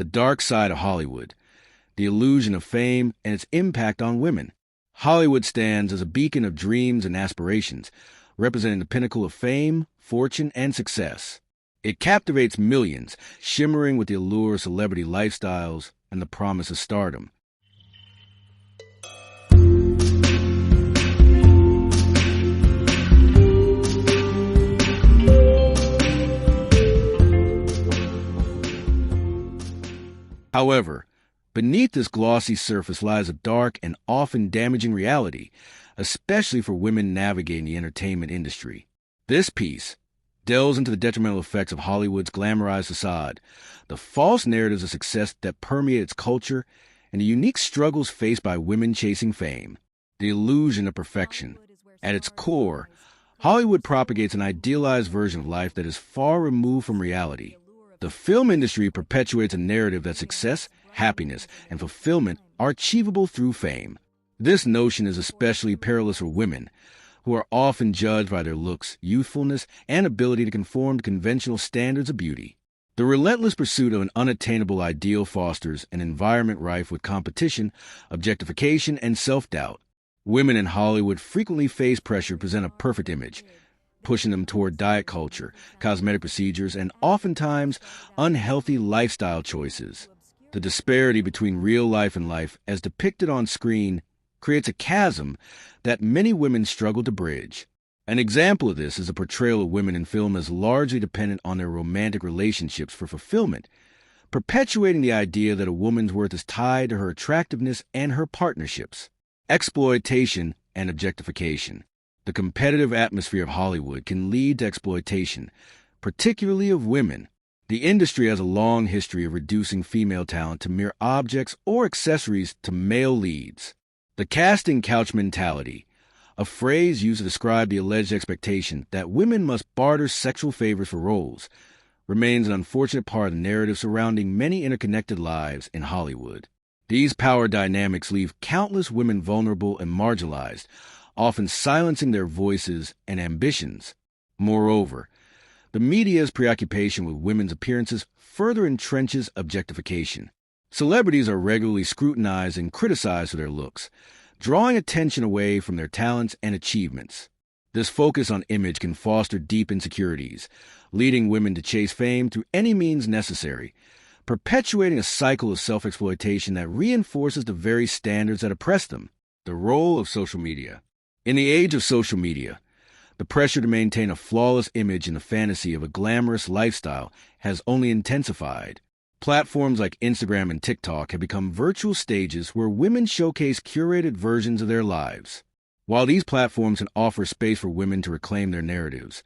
The dark side of Hollywood, the illusion of fame and its impact on women. Hollywood stands as a beacon of dreams and aspirations, representing the pinnacle of fame, fortune, and success. It captivates millions, shimmering with the allure of celebrity lifestyles and the promise of stardom. However, beneath this glossy surface lies a dark and often damaging reality, especially for women navigating the entertainment industry. This piece delves into the detrimental effects of Hollywood's glamorized facade, the false narratives of success that permeate its culture, and the unique struggles faced by women chasing fame. The illusion of perfection. At its core, Hollywood propagates an idealized version of life that is far removed from reality. The film industry perpetuates a narrative that success, happiness, and fulfillment are achievable through fame. This notion is especially perilous for women, who are often judged by their looks, youthfulness, and ability to conform to conventional standards of beauty. The relentless pursuit of an unattainable ideal fosters an environment rife with competition, objectification, and self-doubt. Women in Hollywood frequently face pressure to present a perfect image, pushing them toward diet culture, cosmetic procedures, and oftentimes unhealthy lifestyle choices. The disparity between real life and life, as depicted on screen, creates a chasm that many women struggle to bridge. An example of this is the portrayal of women in film as largely dependent on their romantic relationships for fulfillment, perpetuating the idea that a woman's worth is tied to her attractiveness and her partnerships. Exploitation and objectification. The competitive atmosphere of Hollywood can lead to exploitation, particularly of women. The industry has a long history of reducing female talent to mere objects or accessories to male leads. The casting couch mentality, a phrase used to describe the alleged expectation that women must barter sexual favors for roles, remains an unfortunate part of the narrative surrounding many interconnected lives in Hollywood. These power dynamics leave countless women vulnerable and marginalized, often silencing their voices and ambitions. Moreover, the media's preoccupation with women's appearances further entrenches objectification. Celebrities are regularly scrutinized and criticized for their looks, drawing attention away from their talents and achievements. This focus on image can foster deep insecurities, leading women to chase fame through any means necessary, perpetuating a cycle of self-exploitation that reinforces the very standards that oppress them. The role of social media. In the age of social media, the pressure to maintain a flawless image in the fantasy of a glamorous lifestyle has only intensified. Platforms like Instagram and TikTok have become virtual stages where women showcase curated versions of their lives. While these platforms can offer space for women to reclaim their narratives,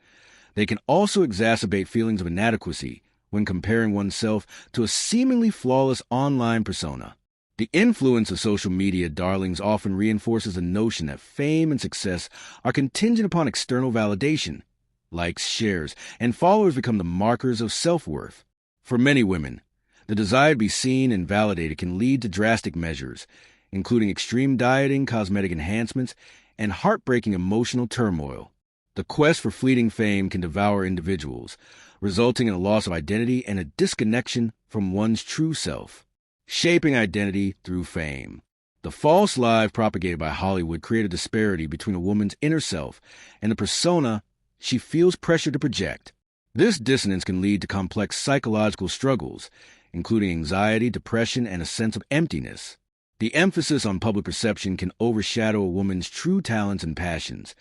they can also exacerbate feelings of inadequacy when comparing oneself to a seemingly flawless online persona. The influence of social media darlings often reinforces the notion that fame and success are contingent upon external validation. Likes, shares, and followers become the markers of self-worth. For many women, the desire to be seen and validated can lead to drastic measures, including extreme dieting, cosmetic enhancements, and heartbreaking emotional turmoil. The quest for fleeting fame can devour individuals, resulting in a loss of identity and a disconnection from one's true self. Shaping identity through fame. The false lie propagated by Hollywood creates a disparity between a woman's inner self and the persona she feels pressure to project. This dissonance can lead to complex psychological struggles, including anxiety, depression, and a sense of emptiness. The emphasis on public perception can overshadow a woman's true talents and passions,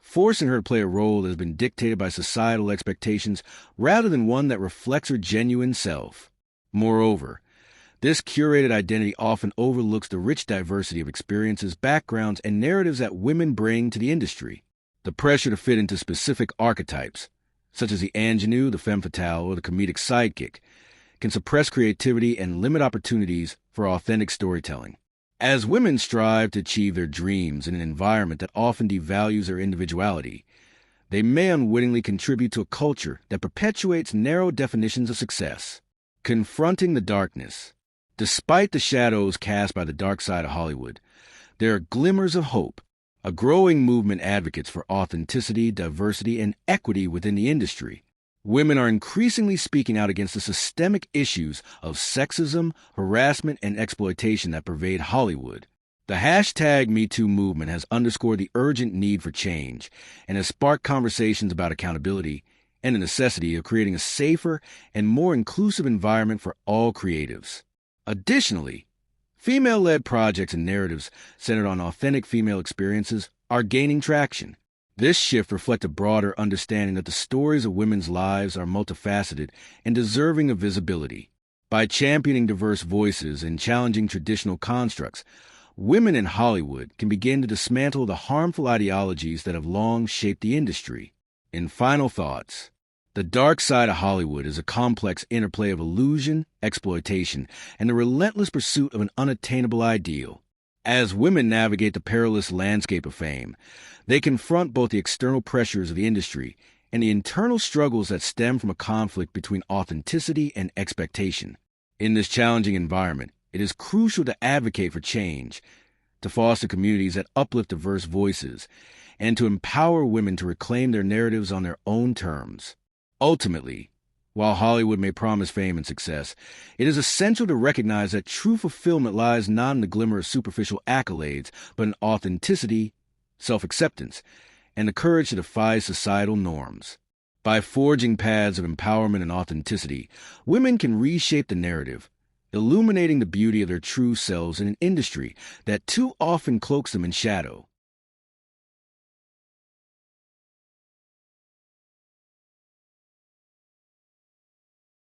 forcing her to play a role that has been dictated by societal expectations rather than one that reflects her genuine self. Moreover, this curated identity often overlooks the rich diversity of experiences, backgrounds, and narratives that women bring to the industry. The pressure to fit into specific archetypes, such as the ingenue, the femme fatale, or the comedic sidekick, can suppress creativity and limit opportunities for authentic storytelling. As women strive to achieve their dreams in an environment that often devalues their individuality, they may unwittingly contribute to a culture that perpetuates narrow definitions of success. Confronting the darkness. Despite the shadows cast by the dark side of Hollywood, there are glimmers of hope. A growing movement advocates for authenticity, diversity, and equity within the industry. Women are increasingly speaking out against the systemic issues of sexism, harassment, and exploitation that pervade Hollywood. The hashtag #MeToo movement has underscored the urgent need for change and has sparked conversations about accountability and the necessity of creating a safer and more inclusive environment for all creatives. Additionally, female-led projects and narratives centered on authentic female experiences are gaining traction. This shift reflects a broader understanding that the stories of women's lives are multifaceted and deserving of visibility. By championing diverse voices and challenging traditional constructs, women in Hollywood can begin to dismantle the harmful ideologies that have long shaped the industry. In final thoughts, the dark side of Hollywood is a complex interplay of illusion, exploitation, and the relentless pursuit of an unattainable ideal. As women navigate the perilous landscape of fame, they confront both the external pressures of the industry and the internal struggles that stem from a conflict between authenticity and expectation. In this challenging environment, it is crucial to advocate for change, to foster communities that uplift diverse voices, and to empower women to reclaim their narratives on their own terms. Ultimately, while Hollywood may promise fame and success, it is essential to recognize that true fulfillment lies not in the glimmer of superficial accolades, but in authenticity, self-acceptance, and the courage to defy societal norms. By forging paths of empowerment and authenticity, women can reshape the narrative, illuminating the beauty of their true selves in an industry that too often cloaks them in shadow.